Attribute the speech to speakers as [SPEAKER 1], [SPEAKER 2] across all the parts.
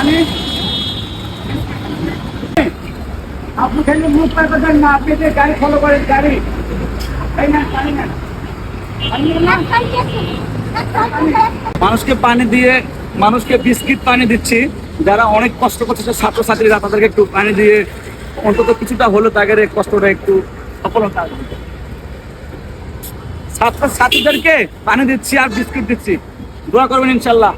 [SPEAKER 1] পানি আপনি খালি মুখ পাইতেছেন না, আপনি যে গাড়ি ফলো করেন গাড়ি তাই না, পানি না মানুষকে পানি দিয়ে মানুষকে বিস্কিট পানি দিচ্ছি, যারা অনেক কষ্ট করছে ছাত্রছাত্রীরা তাদেরকে একটু পানি দিয়ে অন্তত কিছুটা হলো তাদের কষ্টটা একটু সফলতা আসবে। ছাত্রছাত্রীদেরকে পানি দিচ্ছি আর বিস্কিট দিচ্ছি, দোয়া করবেন ইনশাল্লাহ।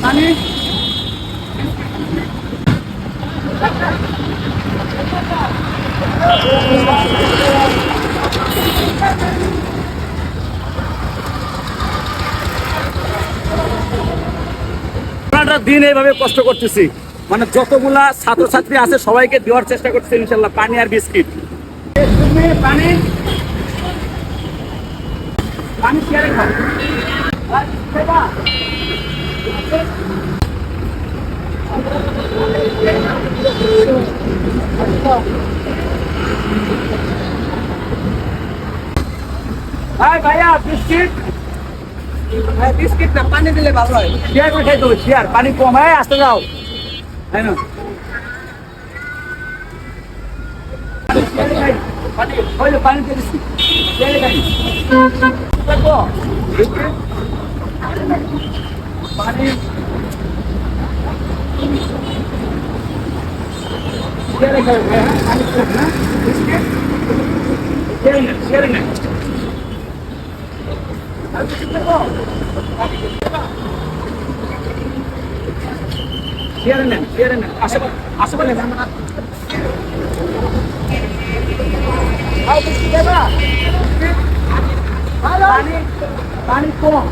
[SPEAKER 1] পানি দিন এইভাবে কষ্ট করতেছি, মানে যতগুলা ছাত্রছাত্রী আছে সবাইকে দেওয়ার চেষ্টা করতেছি ইনশাল্লাহ পানি আর বিস্কিট। পানি পানি চেয়ারে খাও। ভাইয়া বিস্কিট, বিস্কিট না পানি দিলে ভালো হয়, শেয়ার করে খাইতে হবে, শেয়ার পানি কম হয়, আসতে যাও তাই না। পানি দিয়ে দিচ্ছি, পানি শেয়ারে খাবে ভাইয়া, পানি কম না, বিস্কিট শেয়ারে নেই। আশেপাশে পানি কম